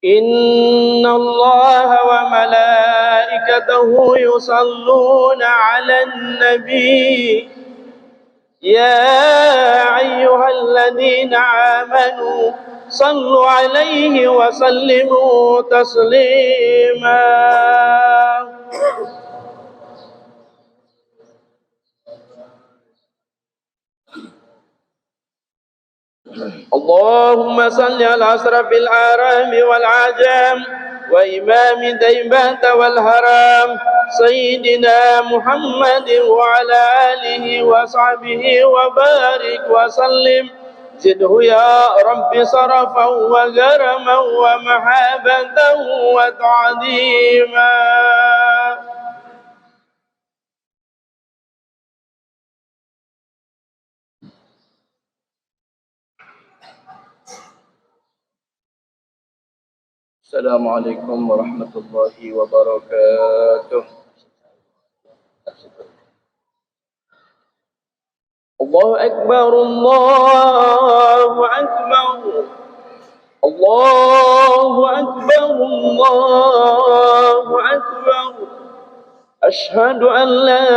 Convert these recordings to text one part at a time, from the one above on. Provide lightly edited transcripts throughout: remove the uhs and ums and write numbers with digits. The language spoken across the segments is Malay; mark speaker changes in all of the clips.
Speaker 1: إن الله وملائكته يصلون على النبي يا أيها الذين آمنوا صلوا عليه وسلموا تسليما. اللهم صل على أشرف الأعرام والعجام وإمام ديبة والهرام سيدنا محمد وعلى آله وصحبه وبارك وسلم. زده يا رب صرفا وكرما ومحبة وتعظيما. السلام عليكم ورحمة الله وبركاته. الله أكبر الله أكبر الله أكبر الله أكبر. أشهد أن لا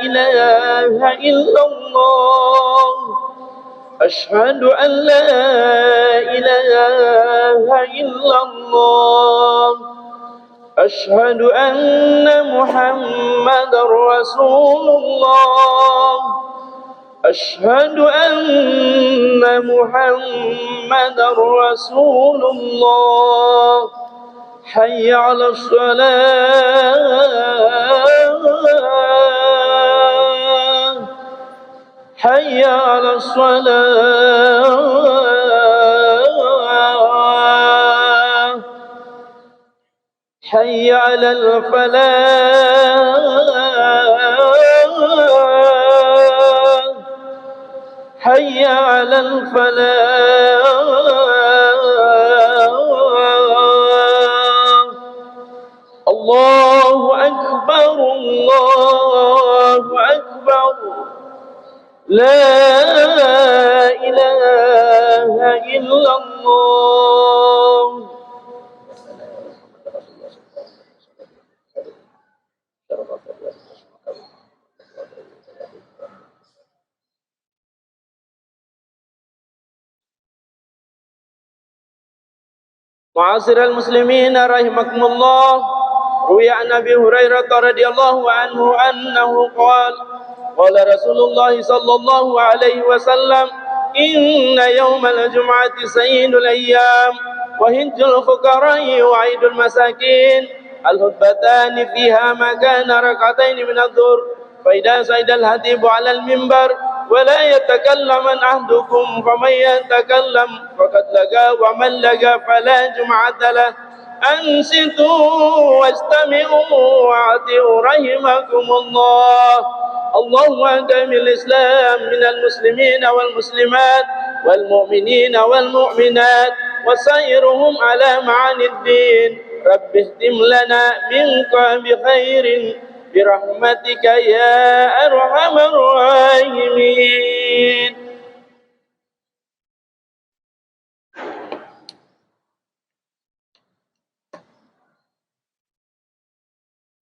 Speaker 1: إله إلا الله أشهد أن لا إله إلا الله أشهد أن محمد رسول الله أشهد أن محمد رسول الله. حي على الصلاة حي على الصلاة حي على الفلاح حي على الفلاح. الله أكبر الله أكبر. لا إله إلا الله. معاشر المسلمين رحمكم الله. روي عن أبي هريرة رضي الله عنه أنه قال قال رسول الله صلى الله عليه وسلم إن يوم الجمعة سيد الأيام وهج الفقراء وعيد المساكين. الخطبتان فيها ما كان ركعتين من الظهر فإذا صعد الخطيب على المنبر ولا يتكلم أحدكم فمن يتكلم فقد لغى ومن لغى فلا جمعة له. أنصتوا واستمعوا وأطيعوا رحمكم الله. اللهم أدم الإسلام من المسلمين والمسلمات والمؤمنين والمؤمنات وسائرهم على معاني الدين. رب اختم لنا منك بخير برحمتك يا أرحم الراحمين.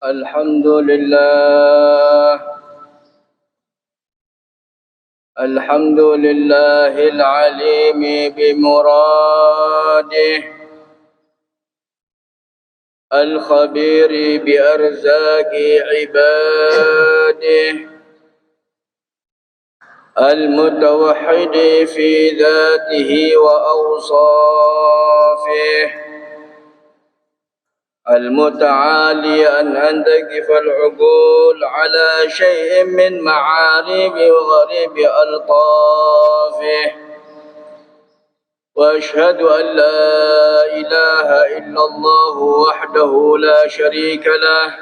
Speaker 1: الحمد لله الحمد لله العليم بمراده الخبير بأرزاق عباده المتوحد في ذاته وأوصافه المتعالي أن تقف العقول على شيء من معاريب وغريب ألطافه. وأشهد أن لا إله إلا الله وحده لا شريك له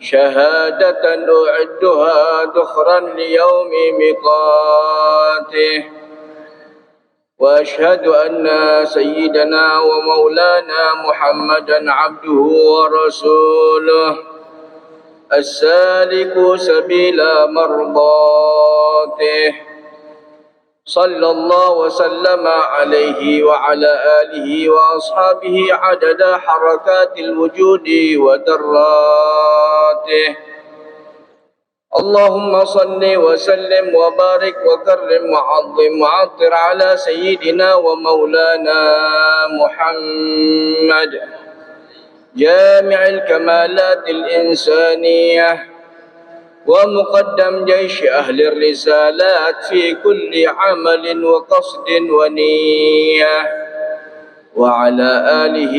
Speaker 1: شهادة أعدها ذخرا ليوم ميقاته. وأشهد أن سيدنا ومولانا محمدا عبده ورسوله السالك سبيل مرضاته صلى الله وسلم عليه وعلى آله وأصحابه عدد حركات الوجود وذراته. اللهم صل وسلم وبارك وكرم وعظم وعطر على سيدنا ومولانا محمد جامع الكمالات الإنسانية ومقدم جيش أهل الرسالات في كل عمل وقصد ونية، وعلى آله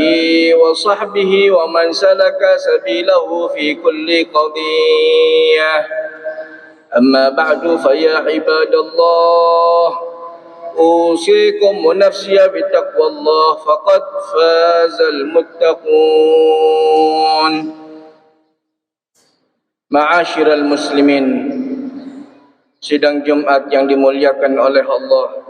Speaker 1: وصحبه ومن سلك سبيله في كل قضية. أما بعد فيا عباد الله، أوصيكم ونفسي بتقوى الله فقد فاز المتقون. Ma'asyiral muslimin, sidang Jumat yang dimuliakan oleh Allah,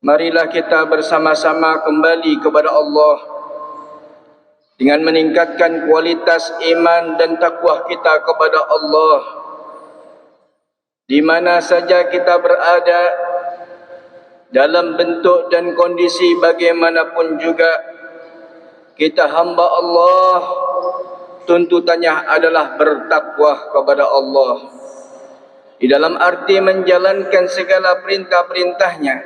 Speaker 1: marilah kita bersama-sama kembali kepada Allah dengan meningkatkan kualitas iman dan takwa kita kepada Allah. Di mana saja kita berada, dalam bentuk dan kondisi bagaimanapun juga, kita hamba Allah, tuntutannya adalah bertakwa kepada Allah, di dalam arti menjalankan segala perintah-perintahnya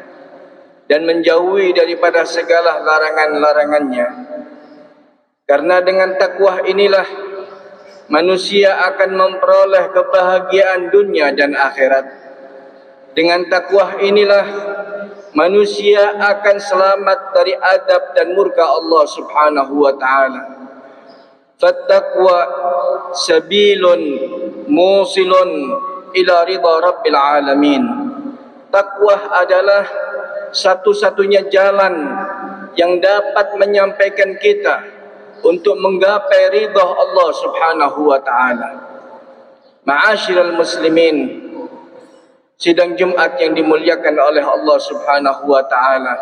Speaker 1: dan menjauhi daripada segala larangan-larangannya. Karena dengan takwa inilah manusia akan memperoleh kebahagiaan dunia dan akhirat. Dengan takwa inilah manusia akan selamat dari adab dan murka Allah Subhanahu wa ta'ala. Fattaqwa sabilun musilun ila ridha rabbil alamin. Takwa adalah satu-satunya jalan yang dapat menyampaikan kita untuk menggapai ridha Allah Subhanahu wa ta'ala. Ma'asyiral muslimin, sidang Jumat yang dimuliakan oleh Allah Subhanahu wa ta'ala,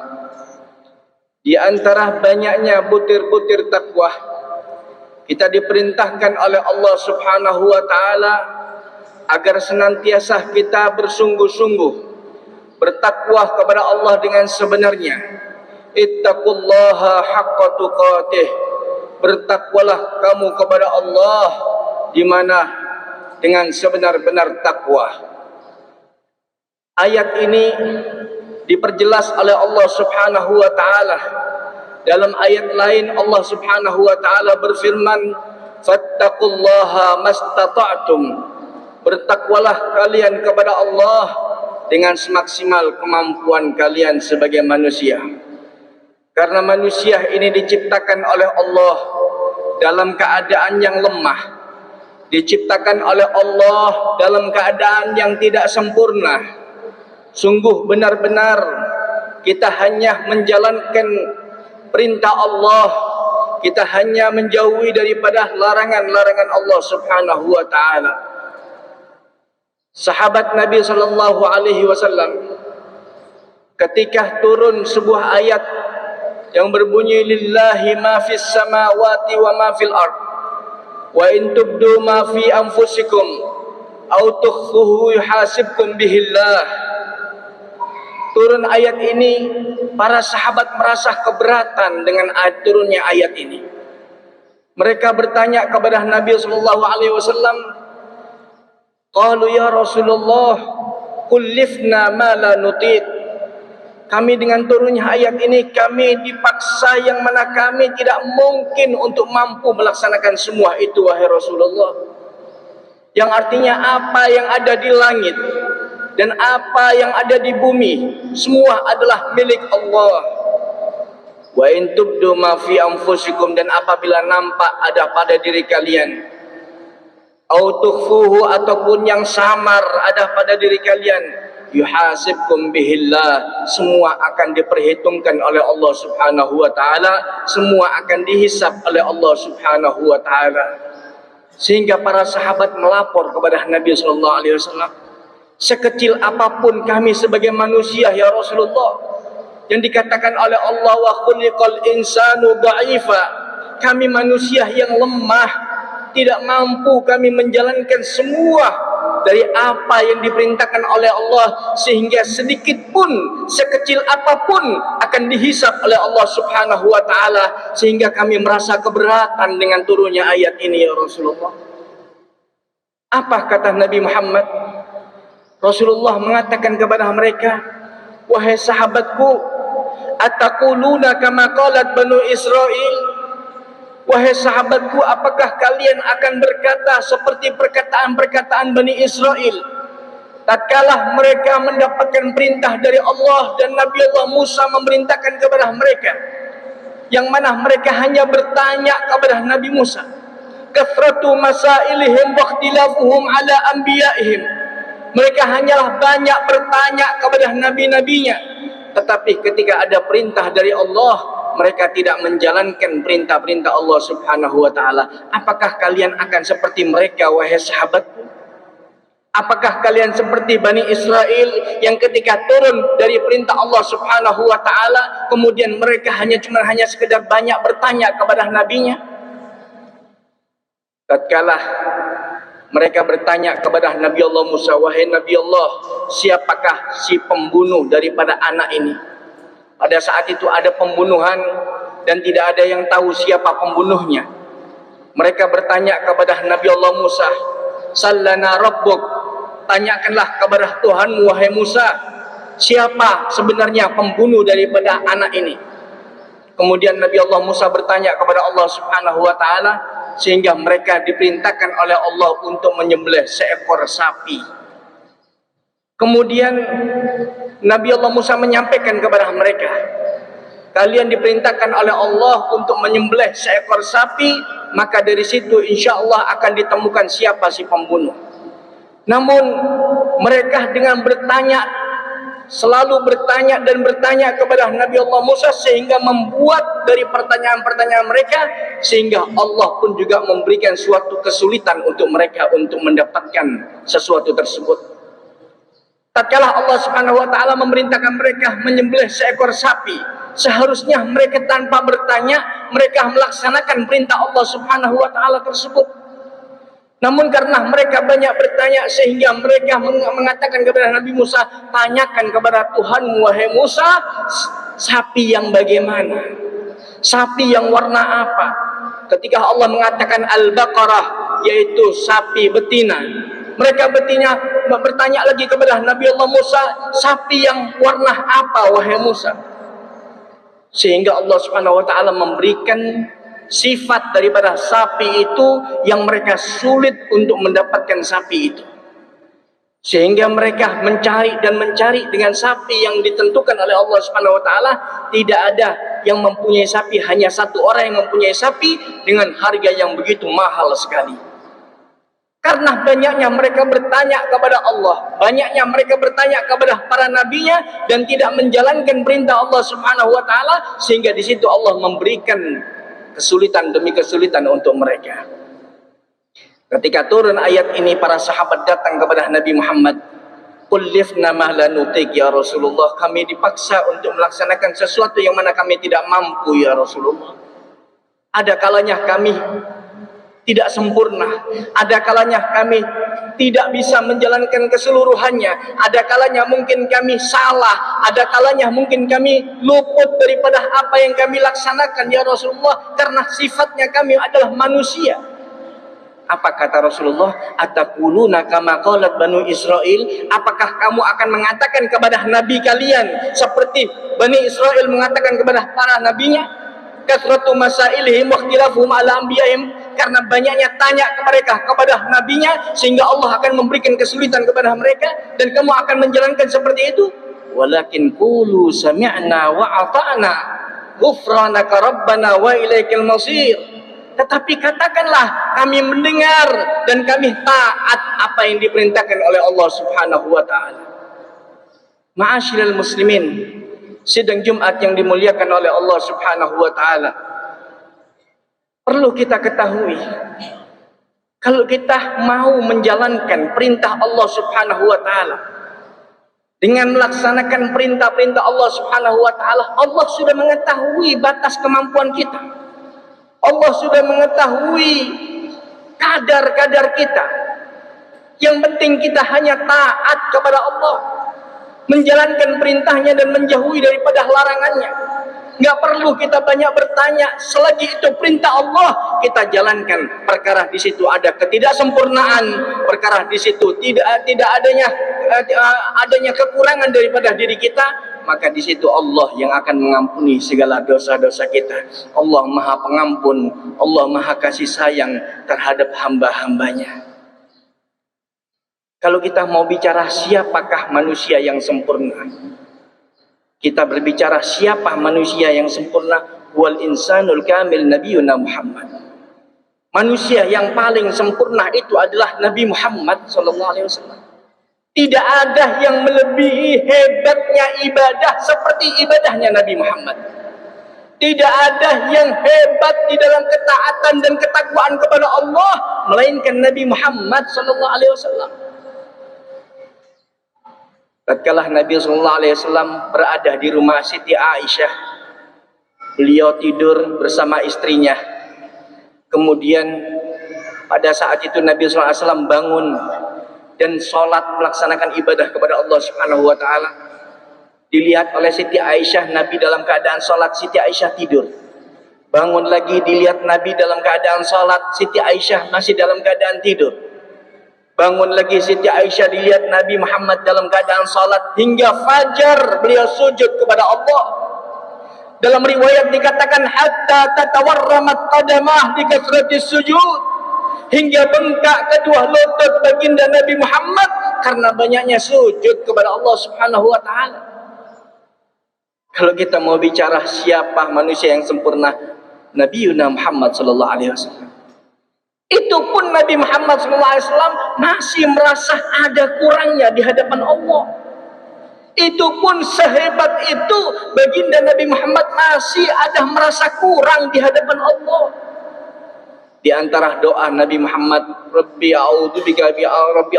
Speaker 1: di antara banyaknya butir-butir takwa, kita diperintahkan oleh Allah Subhanahu wa ta'ala agar senantiasa kita bersungguh-sungguh bertakwa kepada Allah dengan sebenarnya. Ittaqullaha haqqa tuqatih. Bertakwalah kamu kepada Allah di mana dengan sebenar-benar takwa. Ayat ini diperjelas oleh Allah Subhanahu wa ta'ala. Dalam ayat lain Allah Subhanahu wa ta'ala berfirman, fattaqullaha mastata'tum. Bertakwalah kalian kepada Allah dengan semaksimal kemampuan kalian sebagai manusia. Karena manusia ini diciptakan oleh Allah dalam keadaan yang lemah, diciptakan oleh Allah dalam keadaan yang tidak sempurna. Sungguh benar-benar kita hanya menjalankan perintah Allah, kita hanya menjauhi daripada larangan-larangan Allah Subhanahu wa ta'ala. Sahabat Nabi sallallahu alaihi wasallam ketika turun sebuah ayat yang berbunyi lillahi ma fis samawati wa ma fil ard wa in tubdu ma fi anfusikum aw tukhfuhu yuhasibkum bihillah. Turun ayat ini, para sahabat merasa keberatan dengan turunnya ayat ini. Mereka bertanya kepada Nabi sallallahu alaihi wasallam, qalu ya Rasulullah, kullifna ma la nutiq. Kami dengan turunnya ayat ini, kami dipaksa yang mana kami tidak mungkin untuk mampu melaksanakan semua itu, wahai Rasulullah. Yang artinya apa yang ada di langit dan apa yang ada di bumi semua adalah milik Allah. Wa in tubdu ma fi anfusikum, dan apabila nampak ada pada diri kalian, au tukhfuhu, ataupun yang samar ada pada diri kalian, yuhasibkum bihillah, semua akan diperhitungkan oleh Allah Subhanahu wa ta'ala, semua akan dihisab oleh Allah Subhanahu wa ta'ala. Sehingga para sahabat melapor kepada Nabi sallallahu alaihi wasallam, sekecil apapun kami sebagai manusia ya Rasulullah, yang dikatakan oleh Allah wa khuliqal insanu dha'ifa, kami manusia yang lemah, tidak mampu kami menjalankan semua dari apa yang diperintahkan oleh Allah, sehingga sedikit pun, sekecil apapun akan dihisap oleh Allah Subhanahu wa taala, sehingga kami merasa keberatan dengan turunnya ayat ini ya Rasulullah. Apa kata Nabi Muhammad? Rasulullah mengatakan kepada mereka, wahai sahabatku, ataquluna kama qalat Banu Israil? Wahai sahabatku, apakah kalian akan berkata seperti perkataan-perkataan Bani Israel tatkala mereka mendapatkan perintah dari Allah dan Nabi Allah Musa memerintahkan kepada mereka, yang mana mereka hanya bertanya kepada Nabi Musa, kathratu masailihim wa ikhtilafuhum ala anbiya'ihim, mereka hanyalah banyak bertanya kepada nabi-nabinya, tetapi ketika ada perintah dari Allah mereka tidak menjalankan perintah-perintah Allah Subhanahu wa taala. Apakah kalian akan seperti mereka wahai sahabatku? Apakah kalian seperti Bani Israel yang ketika turun dari perintah Allah Subhanahu wa taala kemudian mereka hanya sekedar banyak bertanya kepada nabinya? Tatkala mereka bertanya kepada Nabi Allah Musa, wahai Nabi Allah, siapakah si pembunuh daripada anak ini? Pada saat itu ada pembunuhan dan tidak ada yang tahu siapa pembunuhnya. Mereka bertanya kepada Nabi Allah Musa, sallana rabbuk, tanyakanlah kepada Tuhanmu wahai Musa, siapa sebenarnya pembunuh daripada anak ini? Kemudian Nabi Allah Musa bertanya kepada Allah Subhanahu wa taala, sehingga mereka diperintahkan oleh Allah untuk menyembelih seekor sapi. Kemudian Nabi Allah Musa menyampaikan kepada mereka, kalian diperintahkan oleh Allah untuk menyembelih seekor sapi, maka dari situ insya Allah akan ditemukan siapa si pembunuh. Namun mereka dengan bertanya, selalu bertanya dan bertanya kepada Nabi Allah Musa, sehingga membuat dari pertanyaan-pertanyaan mereka, sehingga Allah pun juga memberikan suatu kesulitan untuk mereka untuk mendapatkan sesuatu tersebut. Tatkala Allah Subhanahu wa taala memerintahkan mereka menyembelih seekor sapi, seharusnya mereka tanpa bertanya, mereka melaksanakan perintah Allah Subhanahu wa taala tersebut. Namun karena mereka banyak bertanya, sehingga mereka mengatakan kepada Nabi Musa, tanyakan kepada Tuhanmu wahai Musa, sapi yang bagaimana? Sapi yang warna apa? Ketika Allah mengatakan Al-Baqarah, yaitu sapi betina, mereka bertanya lagi kepada Nabi Allah Musa, sapi yang warna apa wahai Musa? Sehingga Allah Subhanahu wa taala memberikan sifat daripada sapi itu yang mereka sulit untuk mendapatkan sapi itu. Sehingga mereka mencari dengan sapi yang ditentukan oleh Allah Subhanahu wa taala. Tidak ada yang mempunyai sapi, hanya satu orang yang mempunyai sapi dengan harga yang begitu mahal sekali. Karena banyaknya mereka bertanya kepada Allah, banyaknya mereka bertanya kepada para nabinya dan tidak menjalankan perintah Allah Subhanahu wa taala, sehingga di situ Allah memberikan kesulitan demi kesulitan untuk mereka. Ketika turun ayat ini, para sahabat datang kepada Nabi Muhammad, "Kullifna ma la nutik ya Rasulullah." Kami dipaksa untuk melaksanakan sesuatu yang mana kami tidak mampu ya Rasulullah. Ada kalanya kami tidak sempurna, ada kalanya kami tidak bisa menjalankan keseluruhannya, ada kalanya mungkin kami salah, ada kalanya mungkin kami luput daripada apa yang kami laksanakan ya Rasulullah, karena sifatnya kami adalah manusia. Apa kata Rasulullah? Ataquluna kama qalat Banu Israil? Apakah kamu akan mengatakan kepada nabi kalian seperti Bani Israel mengatakan kepada para nabinya? Kathratu masailihim wa ikhtilafuhum ala anbiya'ihim, karena banyaknya tanya kepada nabinya sehingga Allah akan memberikan kesulitan kepada mereka, dan kamu akan menjalankan seperti itu? Walakin qulu sami'na wa ata'na ghufranaka rabbana wa ilaikal masir. Tetapi katakanlah, kami mendengar dan kami taat apa yang diperintahkan oleh Allah Subhanahu wa taala. Ma'asyiral muslimin, sidang Jumat yang dimuliakan oleh Allah Subhanahu wa taala, perlu kita ketahui, kalau kita mau menjalankan perintah Allah Subhanahu wa taala dengan melaksanakan perintah-perintah Allah Subhanahu wa taala, Allah sudah mengetahui batas kemampuan kita. Allah sudah mengetahui kadar-kadar kita. Yang penting kita hanya taat kepada Allah, menjalankan perintahnya dan menjauhi daripada larangannya. Nggak perlu kita banyak bertanya, selagi itu perintah Allah kita jalankan. Perkara di situ ada ketidaksempurnaan, perkara di situ tidak adanya kekurangan daripada diri kita, maka di situ Allah yang akan mengampuni segala dosa-dosa kita. Allah Maha Pengampun, Allah Maha Kasih Sayang terhadap hamba-hambanya. Kalau kita mau bicara siapakah manusia yang sempurna, kita berbicara siapa manusia yang sempurna. Wal insanul kamil nabiyuna Muhammad. Manusia yang paling sempurna itu adalah Nabi Muhammad SAW. Tidak ada yang melebihi hebatnya ibadah seperti ibadahnya Nabi Muhammad. Tidak ada yang hebat di dalam ketaatan dan ketakwaan kepada Allah melainkan Nabi Muhammad SAW. Tatkala Nabi SAW berada di rumah Siti Aisyah, beliau tidur bersama istrinya. Kemudian pada saat itu Nabi SAW bangun dan sholat, melaksanakan ibadah kepada Allah Subhanahu Wa Taala. Dilihat oleh Siti Aisyah, Nabi dalam keadaan sholat, Siti Aisyah tidur. Bangun lagi, dilihat Nabi dalam keadaan sholat, Siti Aisyah masih dalam keadaan tidur. Bangun lagi Siti Aisyah, dilihat Nabi Muhammad dalam keadaan salat, hingga fajar beliau sujud kepada Allah. Dalam riwayat dikatakan hatta tatawarramat qadamah di kasratis sujud, hingga bengkak kedua lutut baginda Nabi Muhammad karena banyaknya sujud kepada Allah Subhanahu wa taala. Kalau kita mau bicara siapa manusia yang sempurna, Nabi Muhammad sallallahu alaihi wasallam. Itu pun Nabi Muhammad SAW masih merasa ada kurangnya di hadapan Allah. Itu pun sehebat itu baginda Nabi Muhammad masih ada merasa kurang di hadapan Allah. Di antara doa Nabi Muhammad, Rabbi a'udzubika Rabbi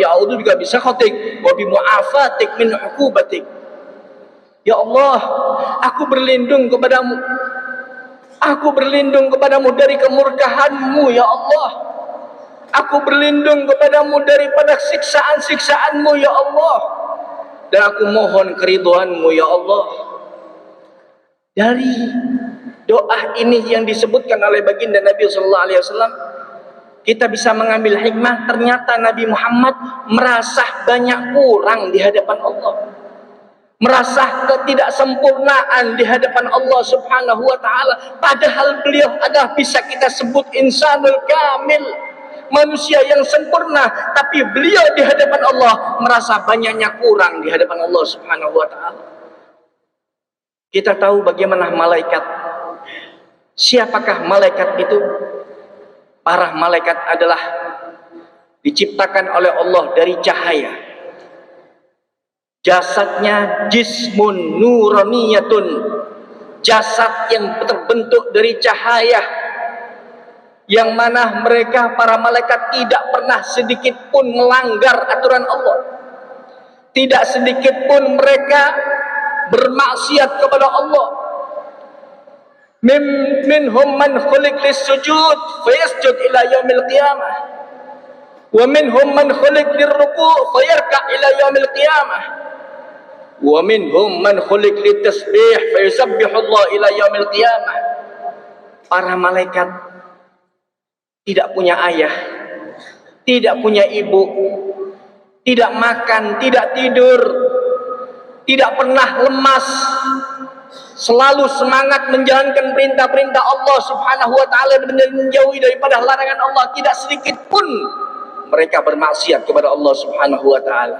Speaker 1: a'udzubika bisakhatik wa bi mu'afatik min 'uqubatik. Ya Allah, aku berlindung kepadamu. Aku berlindung kepadamu dari kemurkaanmu, ya Allah. Aku berlindung kepadamu daripada siksaan-siksaanmu, ya Allah. Dan aku mohon keridhaanmu, ya Allah. Dari doa ini yang disebutkan oleh baginda Nabi SAW, kita bisa mengambil hikmah. Ternyata Nabi Muhammad merasa banyak kurang di hadapan Allah, merasa ketidaksempurnaan di hadapan Allah Subhanahu wa taala, padahal beliau adalah bisa kita sebut insanul kamil, manusia yang sempurna, tapi beliau di hadapan Allah merasa banyaknya kurang di hadapan Allah Subhanahu wa taala. Kita tahu bagaimana malaikat. Siapakah malaikat itu? Para malaikat adalah diciptakan oleh Allah dari cahaya. Jasadnya jismun nuraniyatun, jasad yang terbentuk dari cahaya, yang mana mereka para malaikat tidak pernah sedikit pun melanggar aturan Allah. Tidak sedikit pun mereka bermaksiat kepada Allah. Minhum man khuliq lis-sujud fayasjud ila yaumil qiyamah, wa minhum man khuliq lir-ruku' fayarka' ila yaumil qiyamah, wa minhum man khuliq litasbih fa yusabbihu Allah ila yaumil qiyamah. Para malaikat tidak punya ayah, tidak punya ibu, tidak makan, tidak tidur, tidak pernah lemas, selalu semangat menjalankan perintah-perintah Allah Subhanahu wa taala dan menjauhi daripada larangan Allah. Tidak sedikit pun mereka bermaksiat kepada Allah Subhanahu wa taala.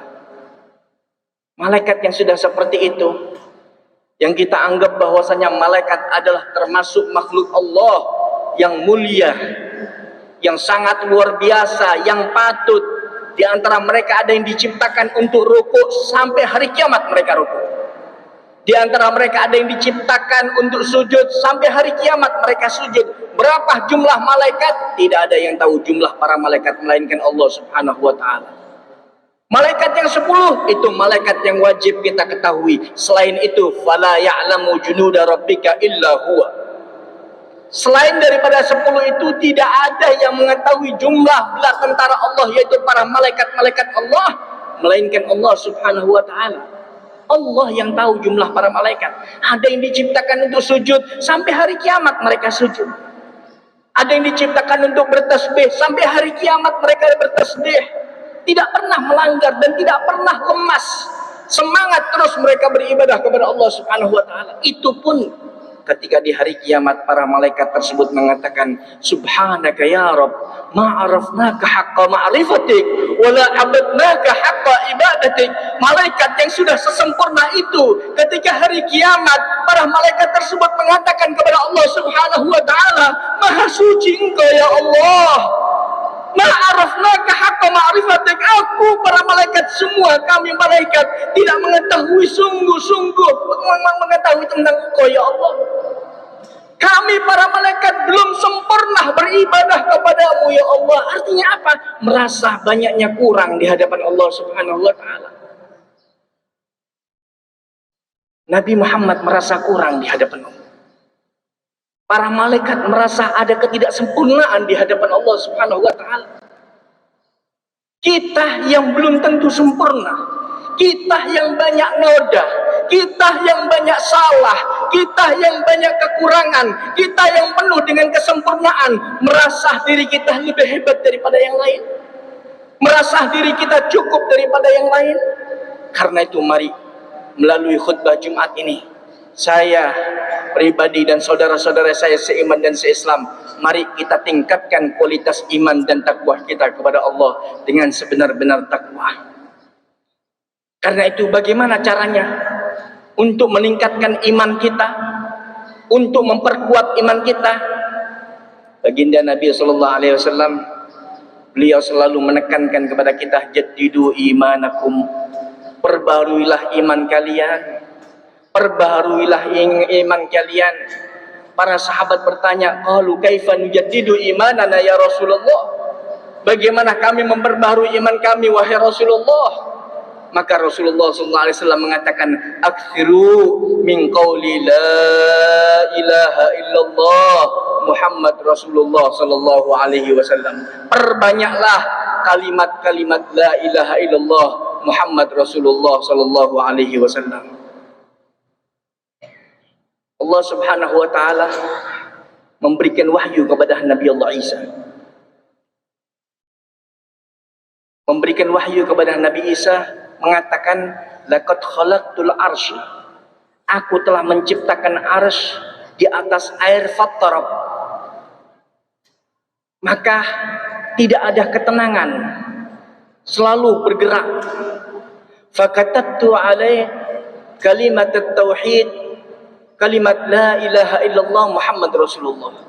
Speaker 1: Malaikat yang sudah seperti itu, yang kita anggap bahwasanya malaikat adalah termasuk makhluk Allah yang mulia, yang sangat luar biasa, yang patut. Di antara mereka ada yang diciptakan untuk rukuk sampai hari kiamat mereka rukuk. Di antara mereka ada yang diciptakan untuk sujud sampai hari kiamat mereka sujud. Berapa jumlah malaikat? Tidak ada yang tahu jumlah para malaikat melainkan Allah Subhanahu wa taala. Malaikat yang 10 itu malaikat yang wajib kita ketahui. Selain itu, fala ya'lamu junuda rabbika illa huwa. Selain daripada 10 itu tidak ada yang mengetahui jumlah bala tentara Allah, yaitu para malaikat-malaikat Allah, melainkan Allah Subhanahu wa taala. Allah yang tahu jumlah para malaikat. Ada yang diciptakan untuk sujud, sampai hari kiamat mereka sujud. Ada yang diciptakan untuk bertasbih, sampai hari kiamat mereka bertasbih. Tidak pernah melanggar dan tidak pernah lemas. Semangat terus mereka beribadah kepada Allah Subhanahu wa taala. Itu pun ketika di hari kiamat para malaikat tersebut mengatakan, subhanaka ya Rabb, ma'arafnaka haqqa ma'rifatik wa la abadnaka haqqa ibadatik. Malaikat yang sudah sesempurna itu, ketika hari kiamat para malaikat tersebut mengatakan kepada Allah Subhanahu wa taala, maha suci engkau ya Allah, ma'arafnaka haqqa ma'rifatik. Aku, para malaikat semua, kami malaikat tidak mengetahui sungguh-sungguh mengetahui tentang engkau ya Allah. Kami para malaikat belum sempurna beribadah kepadamu ya Allah. Artinya apa? Merasa banyaknya kurang di hadapan Allah Subhanahu wa taala. Nabi Muhammad merasa kurang di hadapan Allah. Para malaikat merasa ada ketidaksempurnaan di hadapan Allah Subhanahu wa taala. Kita yang belum tentu sempurna, kita yang banyak noda, kita yang banyak salah, kita yang banyak kekurangan, kita yang penuh dengan kesempurnaan, merasa diri kita lebih hebat daripada yang lain, merasa diri kita cukup daripada yang lain. Karena itu mari melalui khutbah Jumat ini, saya pribadi dan saudara-saudara saya seiman dan seislam, mari kita tingkatkan kualitas iman dan takwa kita kepada Allah dengan sebenar-benar takwa. Karena itu bagaimana caranya untuk meningkatkan iman kita, untuk memperkuat iman kita? Baginda Nabi SAW, beliau selalu menekankan kepada kita, jaddidu imanakum, perbaharuilah iman kalian, perbaharuilah iman kalian. Para sahabat bertanya, qalu kaifa nujaddidu imanana ya Rasulullah? Bagaimana kami memperbaharui iman kami wahai Rasulullah? Maka Rasulullah SAW mengatakan, aktsiru min qawli la ilaha illallah Muhammad Rasulullah sallallahu alaihi wasallam. Perbanyaklah kalimat-kalimat la ilaha illallah Muhammad Rasulullah sallallahu alaihi wasallam. Allah Subhanahu wa taala memberikan wahyu kepada Nabi Allah Isa. Memberikan wahyu kepada Nabi Isa, mengatakan, laqad khalaqtul arsy, aku telah menciptakan arsy di atas air fattarab. Maka tidak ada ketenangan, selalu bergerak. Fakatabtu alai kalimat tauhid, kalimat la ilaha illallah Muhammad Rasulullah.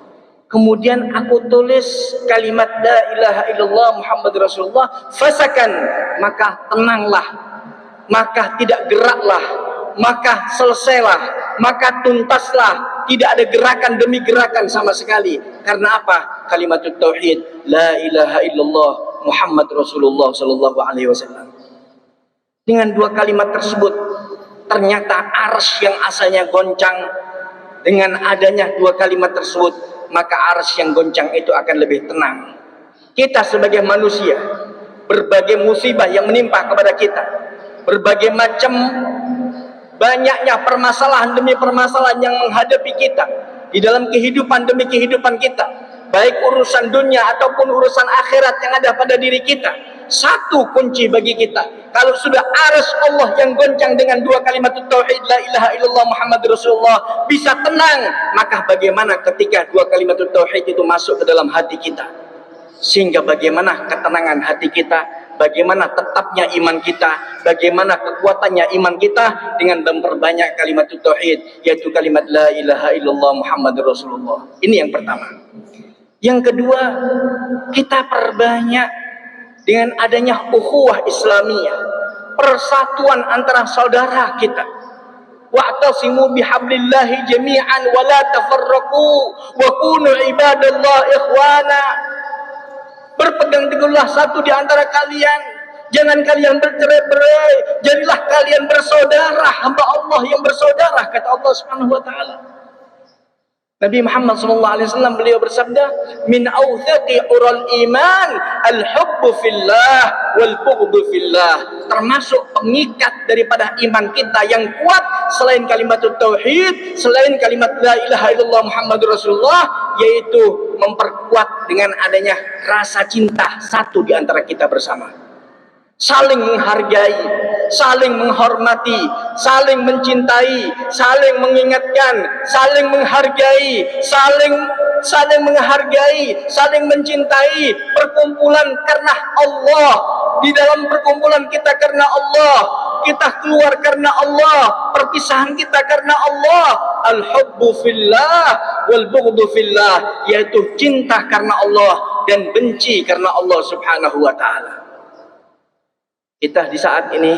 Speaker 1: Kemudian aku tulis kalimat la ilaha illallah Muhammad Rasulullah, fasakan, maka tenanglah, maka tidak geraklah, maka selesailah, maka tuntaslah, tidak ada gerakan demi gerakan sama sekali. Karena apa? Kalimat tauhid, la ilaha illallah Muhammad Rasulullah sallallahu alaihi wasallam. Dengan dua kalimat tersebut, ternyata arsy yang asalnya goncang, dengan adanya dua kalimat tersebut, maka arsy yang goncang itu akan lebih tenang. Kita sebagai manusia, berbagai musibah yang menimpa kepada kita, berbagai macam banyaknya permasalahan demi permasalahan yang menghadapi kita di dalam kehidupan demi kehidupan kita, baik urusan dunia ataupun urusan akhirat yang ada pada diri kita. Satu kunci bagi kita, kalau sudah arsy Allah yang goncang dengan dua kalimat tauhid la ilaha illallah Muhammad Rasulullah bisa tenang, maka bagaimana ketika dua kalimat tauhid itu masuk ke dalam hati kita, sehingga bagaimana ketenangan hati kita, bagaimana tetapnya iman kita, bagaimana kekuatannya iman kita dengan memperbanyak kalimat tauhid, yaitu kalimat la ilaha illallah Muhammad Rasulullah. Ini yang pertama. Yang kedua, kita perbanyak dengan adanya ukhuwah Islamiyah, persatuan antara saudara kita. Wa'tasimu bihablillahi jami'an wa la tafarraqu wa kunu ibadallah ikhwana. Berpegang teguhlah satu di antara kalian, jangan kalian bercerai-berai, jadilah kalian bersaudara, hamba Allah yang bersaudara, kata Allah Subhanahu wa taala. Nabi Muhammad SAW beliau bersabda, min awthaqi ural iman al-hubbu fillah wal bughdu fillah. Termasuk pengikat daripada iman kita yang kuat selain kalimat tauhid, selain kalimat la ilaha illallah Muhammadur Rasulullah, yaitu memperkuat dengan adanya rasa cinta satu di antara kita bersama. Saling menghargai, saling menghormati, saling mencintai, saling mengingatkan, saling menghargai, saling menghargai, saling mencintai, perkumpulan karena Allah. Di dalam perkumpulan kita karena Allah, kita keluar karena Allah, perpisahan kita karena Allah. Al-hubbu fillah wal bughdu fillah, yaitu cinta karena Allah dan benci karena Allah Subhanahu wa taala. Kita di saat ini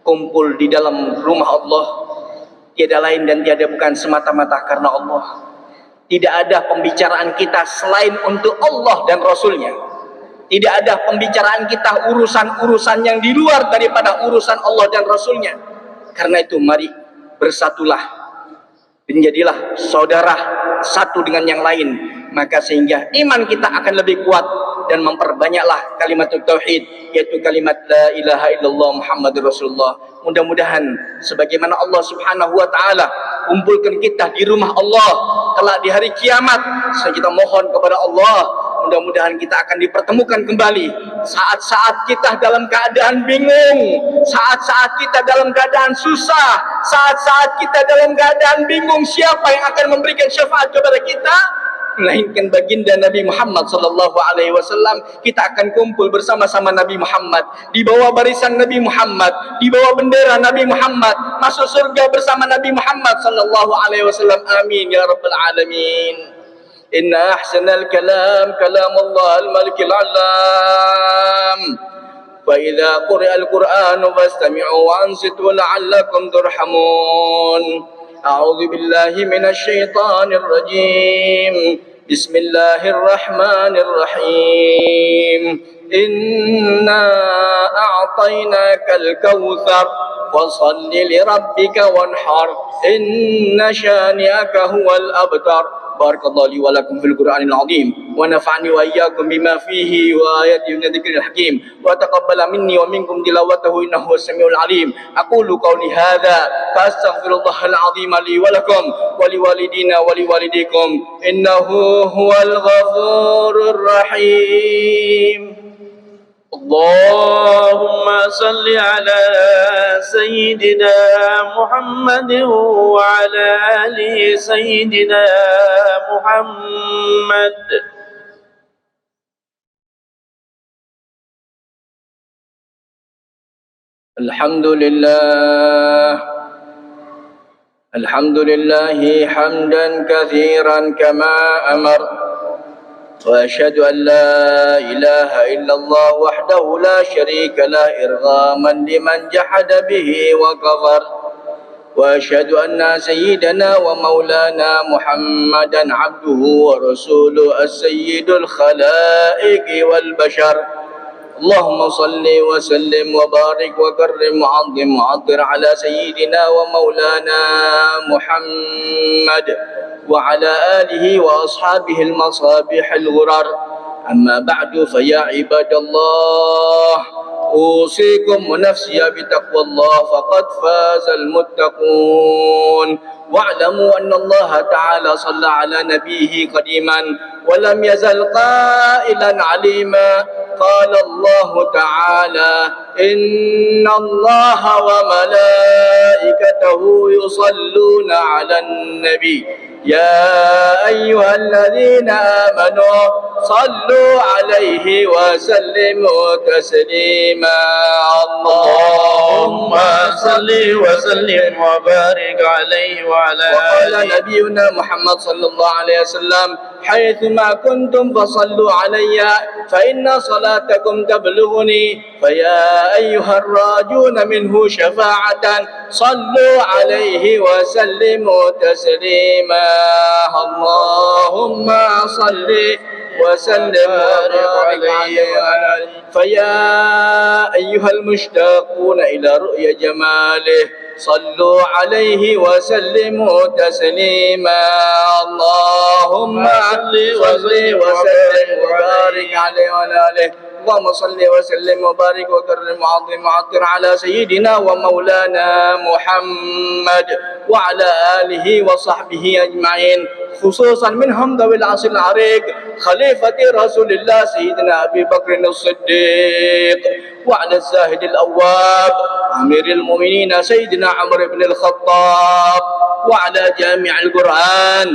Speaker 1: kumpul di dalam rumah Allah, tiada lain dan tiada bukan semata-mata karena Allah. Tidak ada pembicaraan kita selain untuk Allah dan Rasulnya. Tidak ada pembicaraan kita urusan-urusan yang di luar daripada urusan Allah dan Rasulnya. Karena itu mari bersatulah, menjadilah saudara satu dengan yang lain, maka sehingga iman kita akan lebih kuat dan memperbanyaklah kalimat tauhid, yaitu kalimat la ilaha illallah Muhammadur Rasulullah. Mudah-mudahan sebagaimana Allah Subhanahu wa taala kumpulkan kita di rumah Allah kelak di hari kiamat, kita mohon kepada Allah, mudah-mudahan kita akan dipertemukan kembali saat-saat kita dalam keadaan bingung, saat-saat kita dalam keadaan susah, saat-saat kita dalam keadaan bingung siapa yang akan memberikan syafaat kepada kita, melainkan baginda Nabi Muhammad sallallahu alaihi wasallam. Kita akan kumpul bersama-sama Nabi Muhammad, di bawah barisan Nabi Muhammad, di bawah bendera Nabi Muhammad, masuk surga bersama Nabi Muhammad sallallahu alaihi wasallam. Amin ya rabbal alamin. Inna ahsanal kalam kalamullah al-malikil alam. Fa idza quri'al qur'anu fastami'u wa ansitu la'allakum turhamun. أعوذ بالله من الشيطان الرجيم بسم الله الرحمن الرحيم إنا أعطيناك الكوثر فصل لربك وانحر إن شانئك هو الأبتر. بارك الله لي ولكم في القرآن العظيم ونفعني وإياكم بما فيه وآياته من الذكر الحكيم وتقبل مني ومنكم تلاوته إنه هو السميع العليم. أقول قولي هذا فأستغفر الله العظيم لي ولكم ولوالدينا ولوالديكم إنه هو الغفور الرحيم. اللهم صل على سيدنا محمد وعلى آل سيدنا محمد. الحمد لله حمدا كثيرا كما أمر، وأشهد أن لا إله إلا الله وحده لا شريك له إرغاما لمن جحد به وكفر، وأشهد أن سيدنا ومولانا محمدا عبده ورسوله السيد الخلائق والبشر. اللهم صل وسلم وبارك وكرم وعظم وعطر على سيدنا ومولانا محمد وعلى آله وأصحابه المصابيح الغرر. أما بعد فيا عباد الله أوصيكم ونفسي بتقوى الله فقد فاز المتقون. واعلموا أن الله تعالى صلى على نبيه قديما ولم يزل قائلا عليما. قال الله تعالى إن الله وملائكته يصلون على النبي يا أيها الذين آمنوا صلوا عليه وسلموا تسليما. اللهم صل وسلم وبارك عليه وعلى آله. وقال نبينا محمد صلى الله عليه وسلم حيثما كنتم فصلوا علي فإن صلاتكم تبلغني فيا أيها الراجون منه شفاعة صلوا عليه وسلموا تسليما. اللهم صل وسلم وبارك عليه. فيا أيها المشتاقون إلى رؤيا جماله صلوا عليه وسلموا تسليما اللهم صل وسلم وبارك عليه وعلى آله اللهم صل وسلم وبارك وكرم وعظم وعطر على سيدنا ومولانا محمد وعلى آله وصحبه أجمعين خصوصا منهم ذوي العصر العريق خليفة رسول الله سيدنا أبي بكر الصديق وعلى الزاهد الأواب أمير المؤمنين سيدنا عمر بن الخطاب وعلى جامع القرآن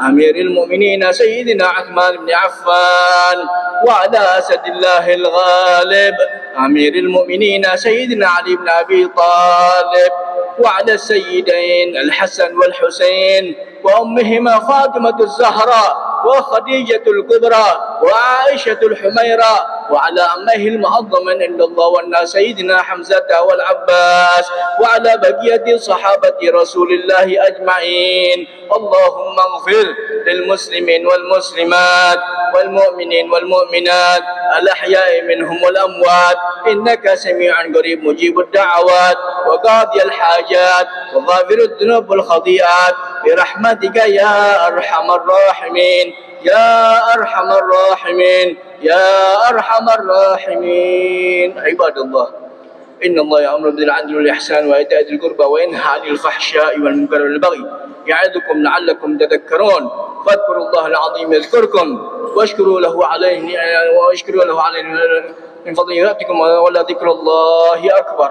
Speaker 1: أمير المؤمنين سيدنا عثمان بن عفان وعلى أسد الله الغالب أمير المؤمنين سيدنا علي بن أبي طالب وعلى السيدين الحسن والحسين وأمهما فاطمة الزهراء وخديجة الكبرى وعائشة الحميرة وعلى أمه المعظم عند الله والناس سيدنا حمزة والعباس وعلى بقية صحابة رسول الله أجمعين اللهم اغفر للمسلمين والمسلمات والمؤمنين والمؤمنات الأحياء منهم والأموات إنك سميع قريب مجيب الدعوات وقاضي الحاجات وغافر الذنوب والخطيئات برحمتك يا أرحم الراحمين يا أرحم الراحمين يا أرحم الراحمين عباد الله إن الله يأمر بالعدل والإحسان وإيتاء ذي القربى وينهى عن الفحشاء والمنكر والبغي يعظكم لعلكم تذكرون فاذكروا الله العظيم يذكركم واشكروا له عليه من فضله يأتكم ولذكر الله أكبر